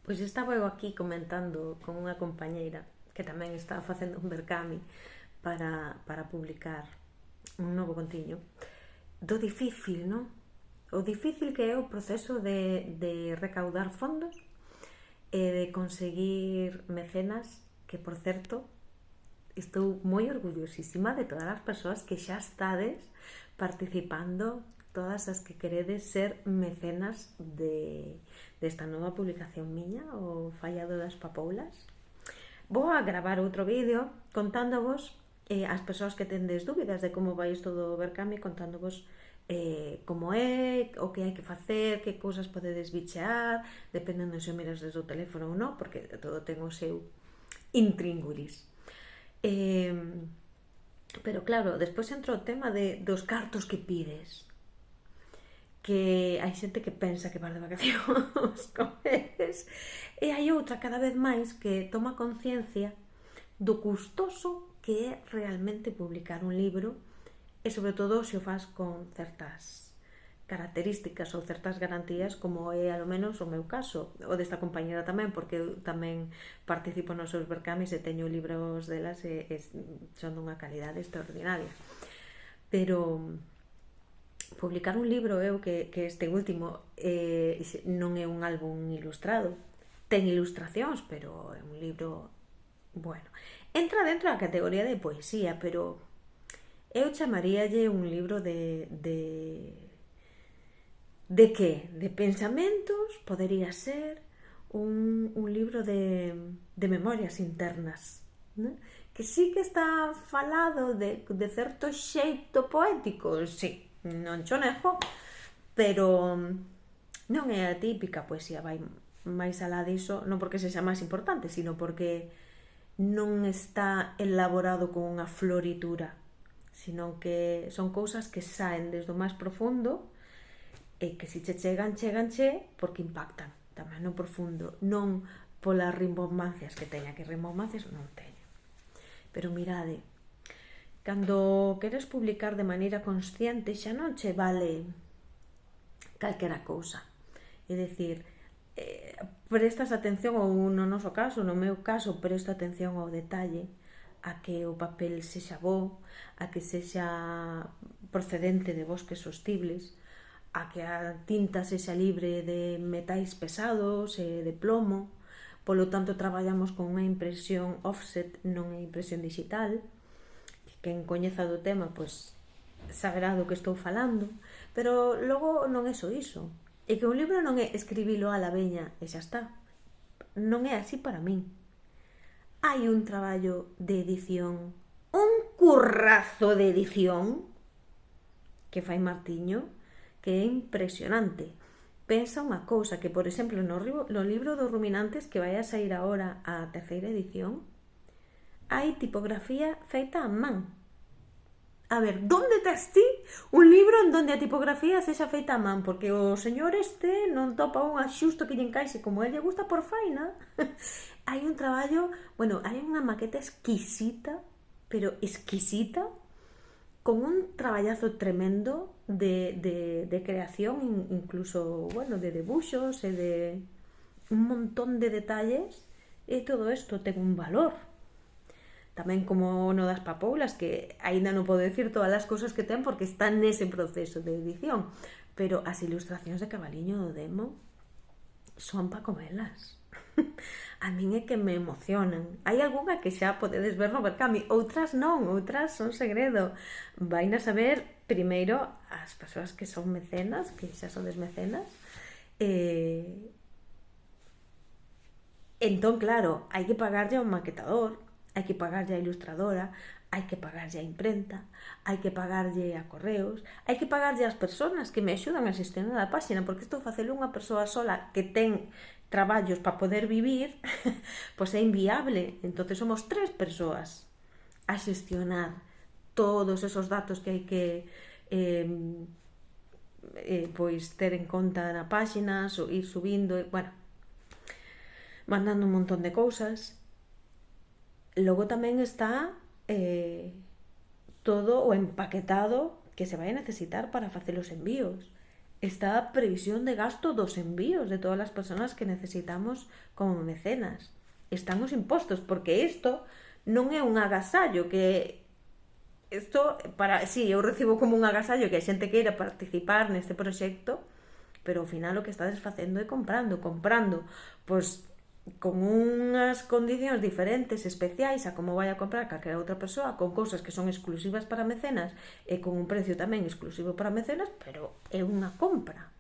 Pois estaba eu aquí comentando con unha compañeira que tamén está facendo un bercami para publicar un novo contiño do difícil, non? O difícil que é o proceso de recaudar fondos e de conseguir mecenas, que por certo estou moi orgullosísima de todas as persoas que xa estades participando, todas as que queredes ser mecenas desta nova publicación miña, o Fallado das Papoulas. Vou a gravar outro vídeo contándovos as persoas que tendes dúbidas de como vai isto do Berkami, contándovos como é, o que hai que facer, que cousas podedes bichear, dependendo se o miras desde o teléfono ou non, porque todo ten o seu intríngulis. Pero claro, despois entra o tema dos cartos que pides, que hai xente que pensa que vas de vacacións con eles, e hai outra cada vez máis que toma conciencia do custoso que é realmente publicar un libro, e sobre todo se o faz con certas características ou certas garantías, como é alo menos o meu caso, o desta compañera tamén, porque eu tamén participo nos seus bercamis e teño libros delas e son dunha calidade extraordinaria. Pero publicar un libro, eu que este último non é un álbum ilustrado, ten ilustracións, pero é un libro, bueno, entra dentro da categoría de poesía, pero eu chamaríalle un libro de que? De pensamentos, podería ser un libro de memorias internas, né? Que sí que está falado de certo xeito poético, sí, non cho nego, pero non é a típica poesía, vai máis alá diso, non porque sexa máis importante, sino porque non está elaborado con unha floritura, sino que son cousas que saen desde o máis profundo e que se che cheganche porque impactan tamén no profundo, non polas rimbomancias que teña, que rimbomancias non teño. Pero mirade, cando queres publicar de maneira consciente xa non che vale calquera cousa, é dicir, prestas atención, ou no noso caso, no meu caso, presto atención ao detalle, a que o papel sexa bo, a que sexa procedente de bosques sostibles, a que a tinta sexa libre de metais pesados e de plomo. Polo tanto, traballamos con unha impresión offset, non é impresión digital. Quen coñeza do tema, pois saberá do que estou falando. Pero logo non é só iso. É que un libro non é escribilo a la veña e xa está. Non é así para min. Hai un traballo de edición, un currazo de edición que fai Martiño, que é impresionante. Pensa unha cousa, que por exemplo no libro dos ruminantes, que vai a sair agora a terceira edición, hai tipografía feita a man. A ver, donde tes ti un libro en donde a tipografía sexa feita a man? Porque o señor este non topa un axusto que lle encaixe como a lle gusta por faina. Hai un traballo, bueno, hai unha maqueta exquisita, pero exquisita, con un traballazo tremendo de creación, incluso, bueno, de debuxos e de un montón de detalles, e todo isto ten un valor. Tamén como no das papoulas, que aínda non podo decir todas as cousas que ten porque están nese proceso de edición, pero as ilustracións de Cabaliño do Demo son pa comelas. A min é que me emocionan. Hai algunha que xa podedes ver no Berkami, outras non, outras son segredo. Vaina saber primeiro as persoas que son mecenas, que xa son desmecenas. Entón, claro, hai que pagarlle a un maquetador, hai que pagarlle a ilustradora, hai que pagarlle a imprenta, hai que pagarlle a correos, hai que pagarlle as persoas que me axudan a xestionar a páxina, porque isto facelo unha persoa sola que ten traballos para poder vivir, pois é inviable. Entón somos 3 persoas a xestionar todos esos datos que hai que pois ter en conta na páxina, ir subindo, bueno, mandando un montón de cousas. Logo tamén está todo o empaquetado que se vai a necesitar para facer os envíos. está a previsión de gasto dos envíos de todas as persoas que necesitamos como mecenas. Están os impostos, porque isto non é un agasallo que... Isto, sí, eu recibo como un agasallo que a xente queira participar neste proxecto, pero ao final o que estades facendo é comprando, pois con unhas condicións diferentes, especiais a como vai a comprar calquera outra persoa, con cousas que son exclusivas para mecenas e con un precio tamén exclusivo para mecenas, pero é unha compra.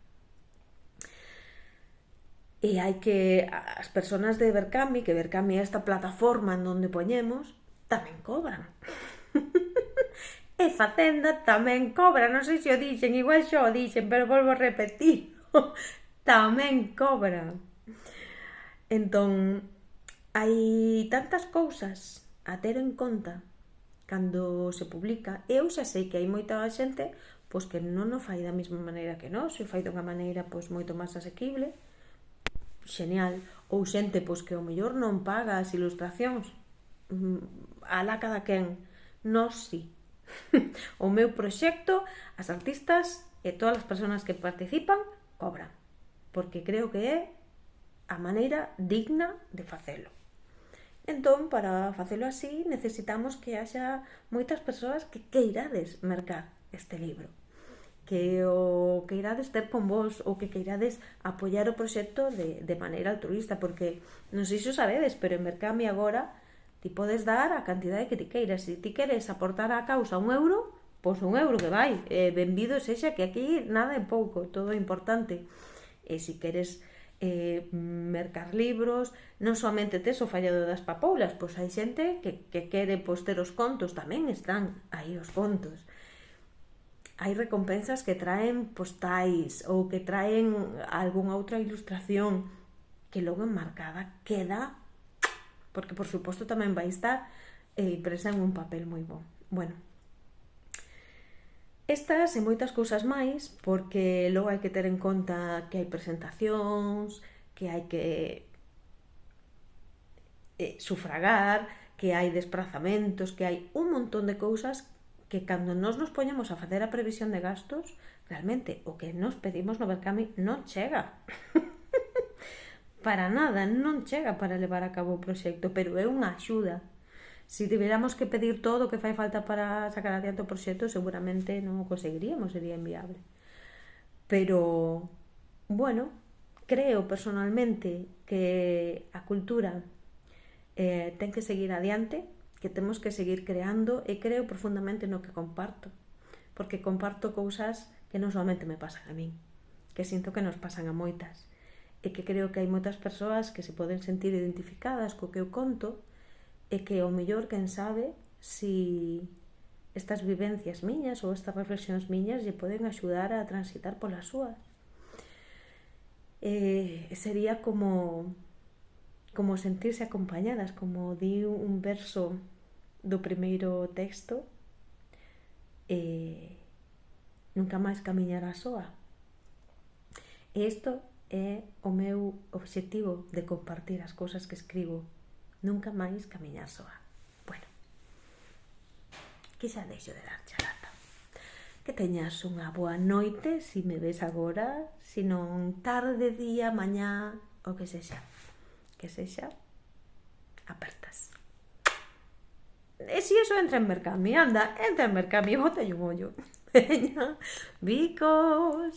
E hai que, as persoas de Berkami, que Berkami é esta plataforma en onde poñemos, tamén cobran. E Facenda tamén cobra, non sei se o dixen, igual xa o dixen, pero volvo a repetir, tamén cobra. Entón, hai tantas cousas a ter en conta cando se publica. Eu xa sei que hai moita xente pois que non o fai da mesma maneira que nós, se fai dunha maneira pois moito máis asequible, genial. Ou xente pois que ao mellor non paga as ilustracións, alá cada quen. Nós si. O meu proxecto, as artistas e todas as persoas que participan cobran, porque creo que é a maneira digna de facelo. Entón, para facelo así, necesitamos que haxa moitas persoas que queirades mercar este libro, que o queirades ter con vos ou que queirades apoiar o proxecto de maneira altruista, porque non sei se o sabedes, pero en Berkami agora ti podes dar a cantidade que ti queiras. Se ti queres aportar á causa €1, pois €1 que vai, benvido sexa, que aquí nada é pouco, todo é importante. E se queres mercar libros, non somente tes o fallado das papoulas, pois hai xente que quere pois ter os contos, tamén están aí os contos. Hai recompensas que traen postais ou que traen algunha outra ilustración que logo enmarcada queda, porque por suposto tamén vai estar impresa en un papel moi bon. Bueno, estas e moitas cousas máis, porque logo hai que ter en conta que hai presentacións, que hai que sufragar, que hai desprazamentos, que hai un montón de cousas que cando nos poñemos a facer a previsión de gastos, realmente o que nos pedimos no Berkami non chega. Para nada, non chega para levar a cabo o proxecto, pero é unha axuda. Se tiveramos que pedir todo o que fai falta para sacar adiante o proxecto, seguramente non o conseguiríamos, sería inviable. Pero, bueno, creo personalmente que a cultura ten que seguir adiante, que temos que seguir creando, e creo profundamente no que comparto, porque comparto cousas que non somente me pasan a min, que sinto que nos pasan a moitas, e que creo que hai moitas persoas que se poden sentir identificadas co que eu conto, e que ao mellor, quen sabe, si estas vivencias miñas ou estas reflexións miñas lle poden axudar a transitar polas súas. Sería como sentirse acompañadas, como di un verso do primeiro texto, nunca máis camiñará soa. E isto é o meu obxectivo de compartir as cousas que escribo. Nunca máis camiñar soa. Bueno, que xa deixo de dar charata. Que teñas unha boa noite, se me ves agora, se non tarde, día, mañá, o que sexa. Que sexa, apertas. E se iso entra en Berkami, anda, entra en Berkami, bota un ollo. Veña, bicos.